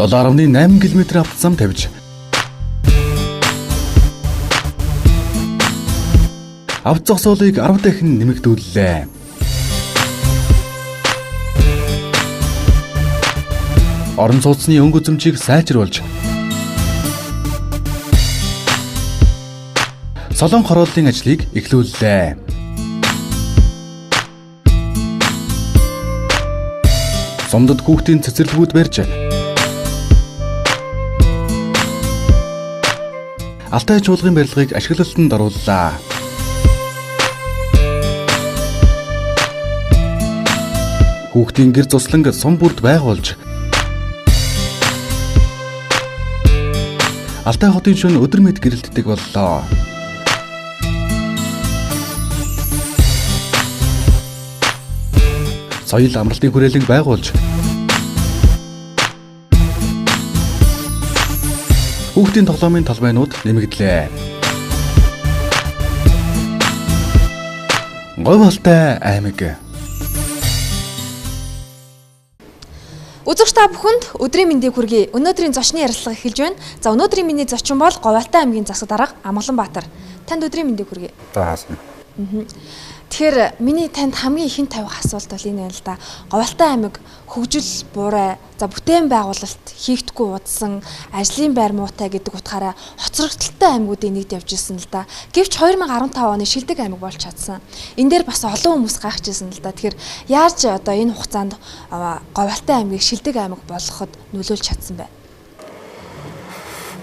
7.8 км автозам тавьж авто зогсоолыг 10 дахин нэмэгдүүллээ. Орон сууцны өнгө үзэмжийг сайжруулж солон хорооллын ажлыг эхлүүллээ. Сумдад хүүхдийн цэцэрлэгүүд барьж алтай чуулгын барилгыг ашиглалтанд орууллаа. Хүүхдийн гэр цусланг сум бүрд байгуулж Алтай хотын шөнө өдөр мэд гэрэлтдэг боллоо. Соёл амралтын хүрээлэг байгуулж хүүхдийн тоглоомын талбайнууд нэмэгдлээ. Говь Алтай аймаг. Үзэгч та бүхэнд өдрийн мэндийг хүргэе. Өнөөдрийн зочны ярилцлага эхэлж байна. За өнөөдрийн миний зочин бол Говь Алтай аймгийн засаг дарга Амгаланбаатар. Танд өдрийн мэндийг хүргэе. Таасан. Тэгэхээр миний танд хамгийн ихэнд тавих асуулт бол энэ байна л да. Говь Алтай аймаг хөгжил буурай, за бүтээн байгуулалт хийгдэхгүй удсан, ажлын байр муутай гэдэг утгаараа хоцрогдолтой аймагуудын нэгд явж ирсэн л да. Гэвч 2015 оны шилдэг аймаг болж чадсан. Энэ дээр бас олон хүмүүс гайхажсэн л да. Тэгэхээр яаж одоо энэ хугацаанд Говь Алтай аймгийг шилдэг аймаг болгоход нөлөөлж чадсан бэ?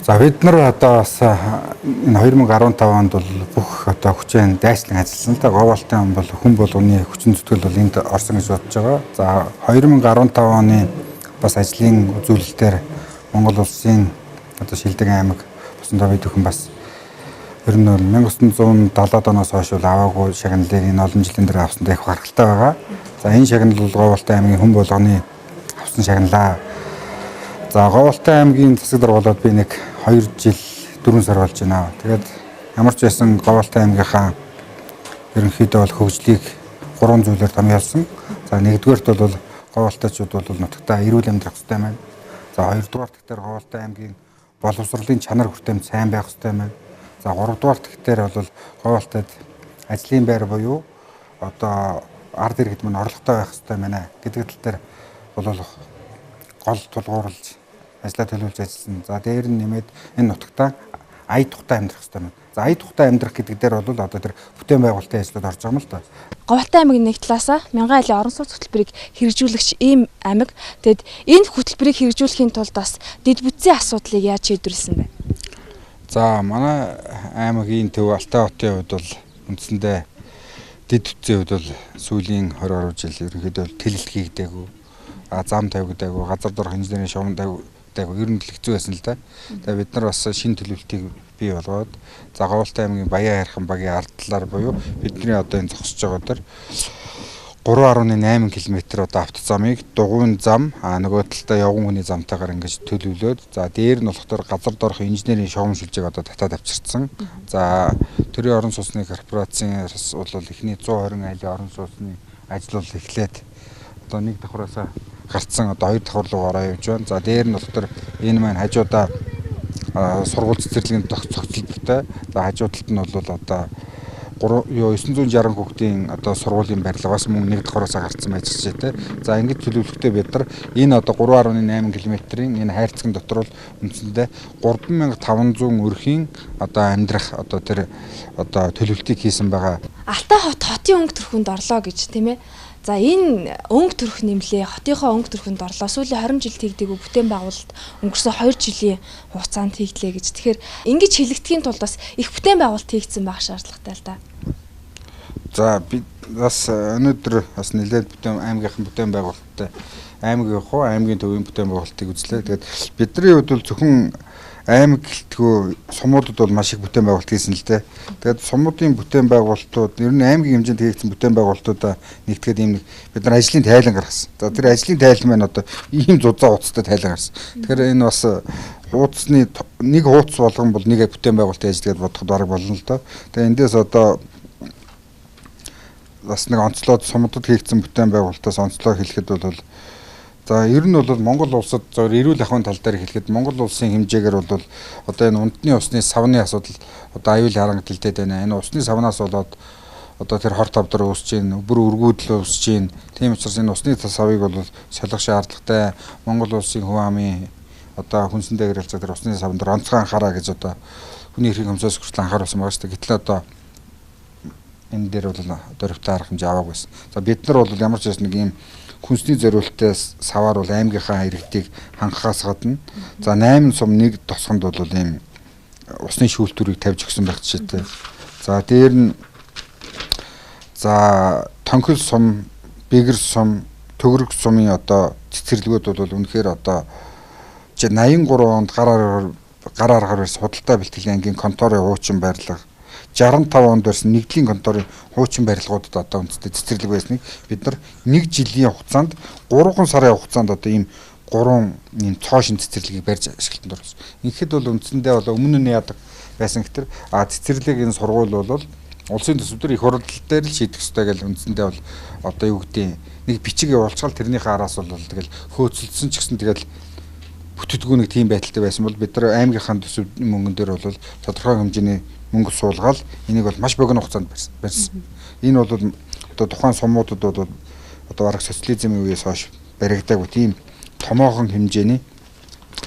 За бид нар одоо бас энэ 2015 онд бол бүх одоо хүчээр дайслан ажилласан л да. Говь Алтай аймаг бол хүн болгоны хүчин зүтгэл бол энд орсон гэж бодож байгаа. За 2015 оны бас ажлын үзүүлэлтээр Монгол улсын одоо шилдэг аймаг босондоо бид бүхэн бас ер нь 1970 оноос хойш бол аваагүй шагналыг энэ олон жилийн дараа авсан дэх харгалтай байгаа. За энэ шагнал бол Говь Алтай аймгийн хүн болгоны авсан шагналаа. За Говь Алтай аймгийн засаг дарга болоод би нэг 2 жил 4 сар болж байна. Тэгээд ямар ч байсан Говь Алтай аймгийнхаа ерөнхийдөө бол хөгжлийг 3 зүйлээр томьёолсон. За нэгдүгээрт бол Говь Алтайчууд бол нутагтаа эрүүл амьдрах хэрэгтэй байна. За хоёрдугаар тэгтэр Говь Алтай аймгийн боловсролын чанар хүртээмж сайн байх хэрэгтэй байна. За гуравдугаар тэгтэр бол Говь Алтайд ажлын байр буюу одоо ард иргэд мань орлоготой байх хэрэгтэй байна гэдэг тал дээр бол гол тулгуурлаж ажлаа төлөвлөж ажилласан. За дээр нь нэмээд энэ нутагтаа ая тухтай амьдрах хэрэгтэй байна. За ая тухтай амьдрах гэдэг дээр бол одоо тэр бүтээн байгуулалтын ажлууд орж байгаа юм л да. Говь Алтай аймгийн нэг талаасаа 1000 айлын орон сууц хөтөлбөрийг хэрэгжүүлэгч ийм аймаг. Тэгэд энэ хөтөлбөрийг хэрэгжүүлэхийн тулд бас дэд бүтцийн асуудлыг яаж шийдвэрлсэн бэ? За манай аймгийн төв Алтай хотын хувьд бол үндсэндээ дэд бүтцийн хувьд бол сүүлийн 20 гаруй жил ерөнхийдөө тэлэлт хийгдээгүй, зам тавигдаагүй, газар дорх инженерийн шугам тавигдаагүй ер нь хэцүү байсан л да. Тэгээ бид нар бас шинэ төлөвлөлтийг бий болгоод за Говь Алтай аймгийн Баян хайрхан багийн ард талаар буюу бидний одоо энэ зогсож байгаа дээр 3.8 км одоо автозамыг дугуйн зам нөгөө талдаа явган хүний замтайгаар ингэж төлөвлөөд за дээр нь болохоор газар дорх инженерийн шугам шилжээг одоо татаад авчирсан. За төрийн орон сууцны корпорацийн бол эхний 120 айлын орон сууцны ажил бол эхлээд одоо нэг давхраасаа гарцсан одоо 2 давхар руу ороо явж байна. За дээр нь болохоор энэ маань хажуудаа сургууль цэцэрлэгийн зохицолтой. За хажуу талд нь бол одоо 960 хүүхдийн одоо сургуулийн барилгаас мөн нэг давхараасаа гарцсан байж байгаа те. За ингэж төлөвлөлтөд бид нар энэ одоо 3.8 км-ийн энэ хайрцагын дотор бол үндсэндээ 3500 өрхийн одоо амьдрах одоо тэр одоо төлөвлөлтийг хийсэн байгаа. Алтай хотын өнгө төрхөнд орлоо гэж тийм ээ. За энэ өнгө төрх нэмлээ хотынхоо өнгө төрхөнд орлоо сүүлийн 20 жил хийгдээгүй бүтээн байгуулалт өнгөрсөн 2 жилийн хугацаанд хийгдлээ гэж. Тэгэхээр ингэж хилэгдэхийн тулд бас их бүтээн байгуулалт хийгдсэн байх шаардлагатай л да. За бид бас өнөөдөр бас нэлээд аймгийнхан бүтээн байгуулалттай аймгийн хуу аймгийн төвийн бүтээн байгуулалтыг үзлээ. Тэгээд бидний хувьд бол зөвхөн аймаг гэлтгөө сумуудад бол маш их бүтээн байгуулалт хийсэн л дээ. Тэгээд сумуудын бүтээн байгуулалтууд ер нь аймгийн хэмжээнд хийгдсэн бүтээн байгуулалтуудаа нэгтгэхэд ийм нэг бид нар ажлын тайлан гаргасан. За тэр ажлын тайлан маань одоо ийм зузаан хуудастай тайлан гарсан. Тэгэхээр энэ бас хуудасны нэг хуудас болгон бол нэг бүтээн байгуулалтын ажил гэж бодоход бараг болно л доо. Тэгээд эндээс одоо бас нэг онцлоод сумуудад хийгдсэн бүтээн байгуулалтаас онцлоо хэлэхэд бол За ер нь бол Монгол улсад зөв эрүүл ахуйн тал дээр хэлэхэд Монгол улсын хэмжээгээр бол одоо энэ унтны усны савны асуудал одоо аюул харангалттай байна. Энэ усны савнаас болоод одоо тэр хор тавдар үүсэж байна, бүр өргүүдл үүсэж байна. Тийм учраас энэ усны савыг бол солих шаардлагатай. Монгол улсын хүн амын одоо хүнсэндээ гэрэлцээ тэр усны савнд онцгой анхаараа гэж одоо хүний эрхийн комиссаас хүртэл анхааруулсан байгаа шүү дээ. Гэтэл одоо энэ дээр бол дөрөвтэй арга хэмжээ аваагүй байсан. За бид нар бол ямар ч байсан нэг юм хүнсний зориулттай саваар бол аймгийнхаа иргэдийг хангахаас гадна за 8 сум нэг тосгонд бол ийм усны шүүлтүүрийг тавьж өгсөн байх жишээтэй. За дээр нь за тонхил сум, бэгэр сум, төгрөг сумын одоо цэцэрлэгүүд бол үнэхээр одоо 83 онд гар аргаар барьсан худалдаа бэлтгэлийн ангийн конторын хуучин барилга 65 онд барьсан нэгдлийн конторын хуучин барилгуудад одоо үндэстэй цэцэрлэг байсныг бид нар 1 жилийн хугацаанд 3 сарын хугацаанд одоо ийм 3 ийм цоошин цэцэрлэгийг барьж ашиглалтанд орсон. Ингээд бол үндсэндээ бол өмнө нь яадаг байсан гэхээр цэцэрлэг энэ сургууль бол улсын төсвөөр их хурал дээр л шийдэх ёстой гэж үндсэндээ бол одоо юу гэдэг нэг бичиг явуулчихвал тэрнийхээ араас бол тэгэл хөөцөлдсөн ч гэсэн тэгэл бүтэтгүү нэг тийм байдалтай байсан бол бид нар аймгийнхаа төсөв мөнгөн дээр бол тодорхой хэмжээний мөнгө суулгаад энийг бол маш богино хугацаанд барьсан. Энэ бол одоо тухайн сумуудад бол одоо бараг социализмын үеэс хойш баригдаагүй тийм томоохон хэмжээний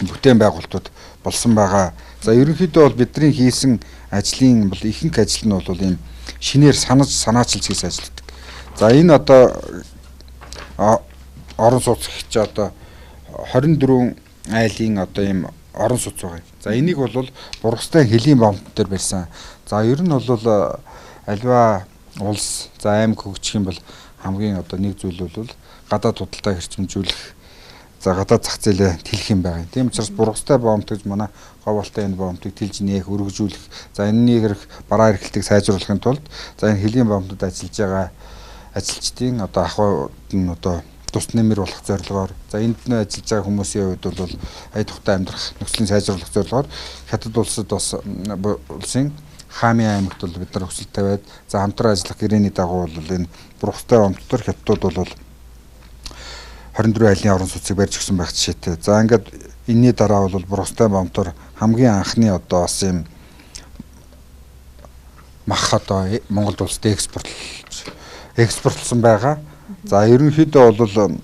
бүтээн байгуулалтууд болсон байгаа. За ерөнхийдөө бол бидний хийсэн ажлын бол ихэнх ажил нь бол ийм шинээр санаачилж хийсэн ажил гэдэг. За энэ одоо орон сууц гэж одоо 24 айлын одоо ийм орон сууц байгаа. За энийг бол бургастай хөлийн бомб дээр барьсан. За ер нь бол альва улс за аймаг хөгжих юм бол хамгийн одоо нэг зүйл бол гадаад худалдаа хэрчмжүүлэх за гадаад зах зээлээ тэлэх юм байна. Тийм учраас бургастай бомб гэж манай говьолтой энэ бомбыг тэлж нээх, өргөжүүлэх. За энэнийг бараа эрхлэлтийг сайжруулахын тулд за энэ хөлийн бомбод ажиллаж байгаа ажилчдын одоо ахуйд нь одоо тус нэмэр болох зорилгоор за энд нь ажиллаж байгаа хүмүүсийн хувьд бол ая тухтай амьдрах нөхцөлийг сайжруулах зорилгоор хятад улсад бас улсын Хаамын аймагт бол бид нар өсөлт тавиад за хамтран ажиллах гэрээний дагуу бол энэ бургастай бомб дотор хятадууд бол 24 айлын орон сууцыг барьж өгсөн байх жишээтэй. За ингээд энэний дараа бол бургастай бомбоор хамгийн анхны одоо бас юм мах одоо Монголд улсад экспортлсон байгаа. За ерөнхийдөө бол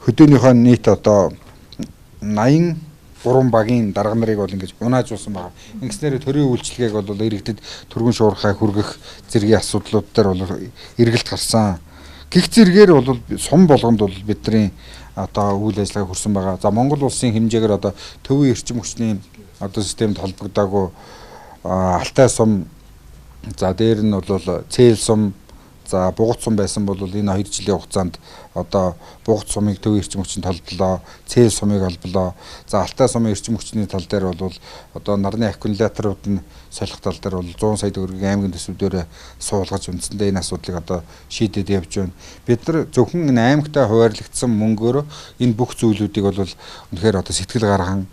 хөдөөнийхөө нийт одоо 83 багийн дарга нарыг бол ингэж унаажуулсан байгаа. Ингэснээр төрийн үйлчлэгийг бол иргэдэд түргэн шуурхай хүргэх зэргийн асуудлууд дээр бол эргэлт гарсан. Гэх зэргээр бол сум болгонд бол бидний одоо үйл ажиллагаа хүрсэн байгаа. За Монгол улсын хэмжээгээр одоо төвийн эрчим хүчний одоо системд холбогдоогүй Алтай сум за дээр нь бол Цээл сум за Бугут сум байсан бол энэ 2 жилийн хугацаанд одоо Бугут сумыг төвийн эрчим хүчинд холболоо, Цээл сумыг холболоо. За Алтай сумын эрчим хүчний тал дээр бол одоо нарны аккумуляторууд нь солих тал дээр бол 100 сая төгрөгийн аймгийн төсвөөр суулгаж үндсэндээ энэ асуудлыг одоо шийдээд явж байна. Бид нар зөвхөн энэ аймагтаа хуваарлагдсан мөнгөөр энэ бүх зүйлүүдийг бол үнэхээр одоо сэтгэл гарган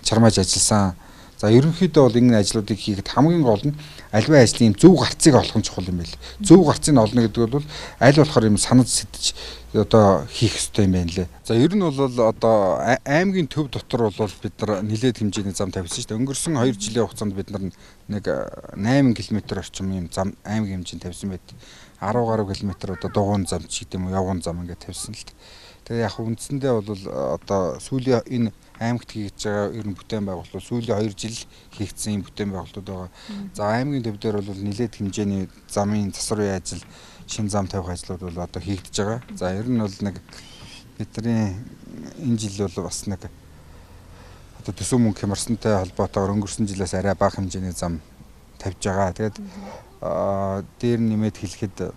чармааж ажилласан. За ерөнхийдөө бол энэ ажлуудыг хийхэд хамгийн гол нь альва ажлын зөв гарцыг олох нь чухал юм байл. Зөв гарцыг олно гэдэг бол аль болохоор юм санаж сэтж одоо хийх ёстой юм байна лээ. За ер нь бол одоо аймгийн төв дотор бол бид нар нэлээд хэмжээний зам тавьсан шүү дээ. Өнгөрсөн 2 жилийн хугацаанд бид нар нэг 8 км орчим юм зам аймгийн хэмжээнд тавьсан байд. 10 гаруй километр одоо дугуйн зам ч гэдэг юм уу явган зам ингээд тавьсан л дээ. Тэгээ яг үндсэндээ бол одоо сүүлийн энэ аймагт хийж байгаа ер нь бүтээн байгуулалт сүүлийн 2 жил хийгдсэн юм бүтээн байгуулалтууд байгаа. За аймгийн төв дээр бол нэлээд хэмжээний замын засварын ажил, шин зам тавих ажлууд бол одоо хийгдэж байгаа. За ер нь бол нэг бидний энэ жил бол бас нэг одоо төсөв мөнгө хямарсантай холбоотойгоор өнгөрсөн жилээс арай бага хэмжээний зам тавьж байгаа. Тэгээд дээр нэмээд хэлэхэд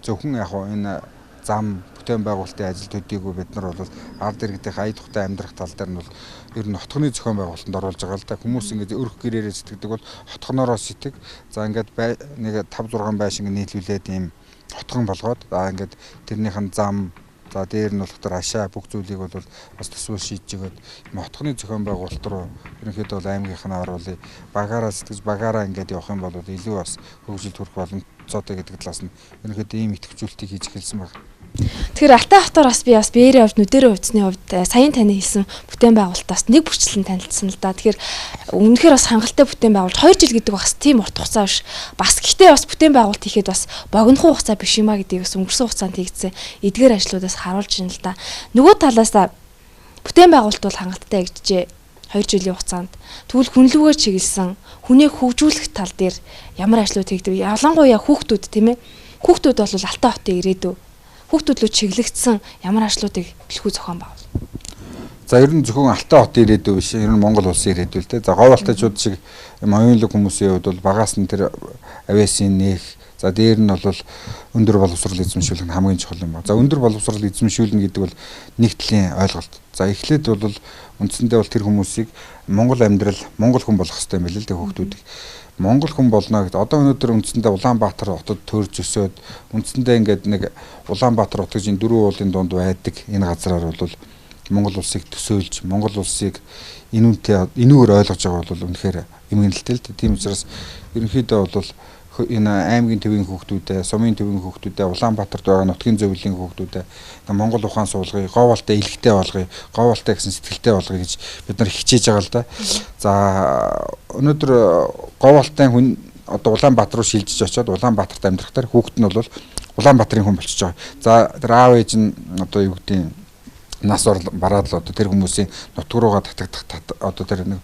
зөвхөн яг энэ зам бүтээн байгуулалтын ажил төдийгүй бид нар бол ард иргэдийн ая тухтай амьдрах тал дээр нь бол ер нь хотгоны зохион байгуулалтанд оруулж байгаа л да. Хүмүүс ингээд өрх гэрээрээ сэтгэдэг бол хотгоноороо сэтг. За ингээд нэг 5-6 байшин нийлүүлээд ийм хотгон болгоод ингээд тэрнийх нь зам за дээр нь болохоор хашаа бүх зүйлийг бол бас төсвөл шийдэж өгöd хотгоны зохион байгуулалт руу ерөнхийдөө бол аймгийнхаа оруулъя. Багаараа сэтгэж багаараа ингээд явах юм бол илүү бас хөгжилд хүрэх боломжтой гэдэг талаас нь ерөнхийдөө ийм идэвхжүүлэлтийг хийж эхэлсэн байна. Тэгэхээр Алтай хотоор бас би биеэрээ хувьд нүдэрээ хувьцсны хувьд саяын таны хэлсэн бүтээн байгуулалтаас нэг бүрчлэн танилцсан л да. Тэгэхээр үнэхээр бас хангалттай бүтээн байгуулалт 2 жил гэдэг бас тийм урт хугацаа биш. Бас гэхдээ бас бүтээн байгуулалт хийхэд бас богинохон хугацаа биш юма гэдгийг бас өнгөрсөн хугацаанд хийгдсэн эдгээр ажлуудаас харуулж байна л да. Нөгөө талаас бүтээн байгуулалт бол хангалттай ягджээ 2 жилийн хугацаанд. Тэгвэл хүнлүүгээр чиглэсэн хүнийг хөгжүүлэх тал дээр ямар ажлууд хийгдэв? Ялангуяа хүүхдүүд тийм ээ. Хүүхдүүд бол Алтай хотын ирээдүй. Хүүхдүүд рүү чиглэгдсэн ямар ажлуудыг бэлхүү зохион байгуул. За ер нь зөвхөн Алтай хотын ирээдүй биш, ер нь Монгол улсын ирээдүй л дээ. За говьалтайчууд шиг оюунлаг хүмүүсийн хувьд бол багаас нь тэр авиасын нээх, за дээр нь бол өндөр боловсрол эзэмшүүлэх нь хамгийн чухал юм ба. За өндөр боловсрол эзэмшүүлнэ гэдэг бол нэг талын ойлголт. За эхлээд бол үндсэндээ бол тэр хүмүүсийг Монгол амьдрал, Монгол хүн болгох хэрэгтэй юм байна л дээ хүүхдүүдийг. Монгол хүн болно гэдэг. Одоо өнөөдөр үндсэндээ Улаанбаатар хотод төрж өсөөд үндсэндээ ингээд нэг Улаанбаатар хот гэж 4 уулын дунд байдаг энэ газраар бол Монгол улсыг төсөөлж, Монгол улсыг инүүгээр ойлгож байгаа бол үнэхээр эмгэнэлтэй л дээ. Тийм учраас ерөнхийдөө бол энэ аймгийн төвийн хүүхдүүдээ, сумын төвийн хүүхдүүдээ, Улаанбаатарт байгаа нутгийн зөвлөлийн хүүхдүүдээ Монгол ухаан суулгая, говьалтай илэгтэй болгоё, говьалтай гэсэн сэтгэлтэй болгоё гэж бид нар хичээж байгаа л да. За өнөөдөр говьалтай хүн одоо Улаанбаатар руу шилжиж очиод Улаанбаатарт амьдрахтаар хүүхэд нь бол Улаанбаатарын хүн болчихж байгаа. За тэр аав ээж нь одоо юу гэдэг нь нас бараад л одоо тэр хүмүүсийн нутг руугаа татагдах одоо тэр нэг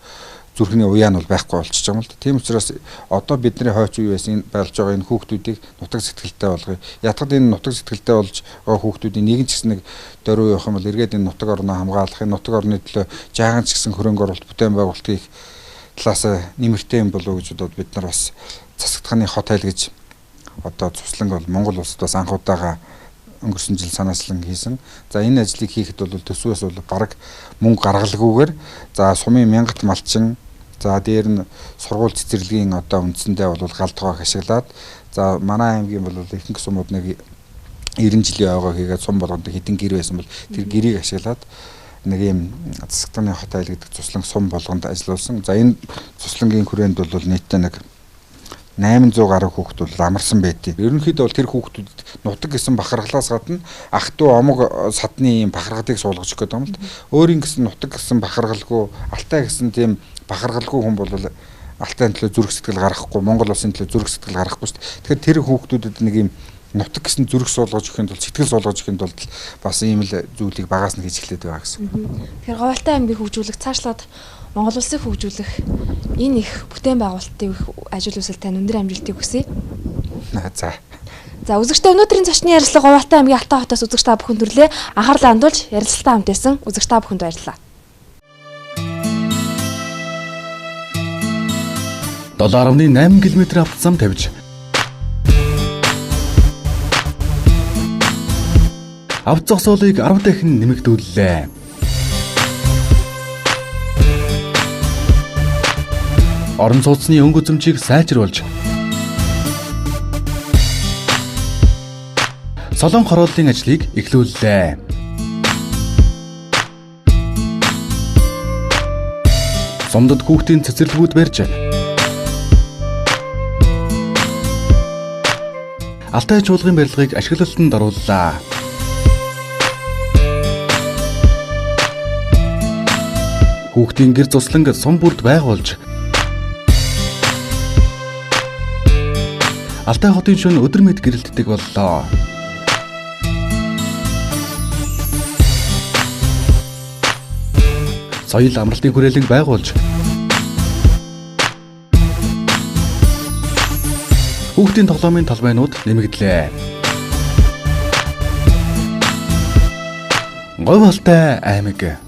зүрхний уяа нь бол байхгүй болчихж байгаа юм л да. Тийм учраас одоо бидний хойч үе байсан байлж байгаа энэ хүүхдүүдийг нутаг сэтгэлтэй болгоё. Ятгад энэ нутаг сэтгэлтэй болж байгаа хүүхдүүдийн нэгэн ч гэсэн нэг дөрөв явах юм бол эргээд энэ нутаг орноо хамгаалах, энэ нутаг орны төлөө жаахан ч гэсэн хөрөнгө оруулалт, бүтээн байгуулалт хийх талаас нэмэртэй юм болов уу гэж бодоод бид нар бас засагдханы хот айл гэж одоо цусланг бол Монгол улсад бас анхудаага өнгөрсөн жил санаачлан хийсэн. За энэ ажлыг хийхэд бол төсвөөс бол бараг мөнгө гаргалгүйгээр за сумын 1000 малчин, за дээр нь сургууль цэцэрлэгийн одоо үндсэндээ бол галдгааг ашиглаад, за манай аймгийн бол ихэнх сумууд нэг 90 жилийн ойгоо хийгээд сум болгонд хэдэн гэр байсан бол тэр гэрийг ашиглаад нэг юм засагтны хот айл гэдэг цусланг сум болгонд ажилласан. За энэ цуслангийн хүрээнд бол нийтдээ нэг 800 гаруй хүүхэд бол амарсан байдیں۔ Ерөнхийдөө бол тэр хүүхдүүд нутаг гэсэн бахархлаас гадна ах トゥ омог садны юм бахархлыг суулгаж өгөх гэдэг юм л. Өөрийн гэсэн нутаг гэсэн бахархалгүй, Алтай гэсэн тийм бахархалгүй хүн бол Алтайн төлөө зүрх сэтгэл гаргахгүй, Монгол улсын төлөө зүрх сэтгэл гаргахгүй шүү дээ. Тэгэхээр тэр хүүхдүүдэд нэг юм нутаг гэсэн зүрх суулгаж өгөхийн тулд, сэтгэл суулгаж өгөхийн тулд бас ийм л зүйлийг багаас нь хийж эхлэдэг байгаа гэсэн. Тэгэхээр Говьалтай аймгийг хөгжүүлэх, цаашлаад Монгол улсыг хөгжүүлэх энэ их бүтээн байгуулалтын ажил үйлсэл тань өндөр амжилтыг хүсье. За үзэгчдээ өнөөдрийн зочны ярилцлага Говьалтай аймгийн Алтай хотоос үзэгч та бүхэн төрлөө анхаарлаа хандуулж ярилцлагатаа хамт байсан үзэгч та бүхэнд баярлалаа. 7.8 км автозам тавьж авто зогсоолыг 10 дахин нэмэгдүүллээ. Орон сууцны өнгө үзэмжийг сайжруулж солон хорооллын ажлыг эхлүүллээ. Сумдад хүүхдийн цэцэрлэгүүд барьж Алтай чуулгын барилгыг ашиглалтанд орууллаа. Хүүхдийн гэр цусланг сум бүрд байгуулж Алтай хотын шөнө өдөр мэд гэрэлтдэг боллоо. Соёл амралтын хүрээлэг байгуулж хүүхдийн тоглоомын талбайнууд нэмэгдлээ. Говьалтай аймаг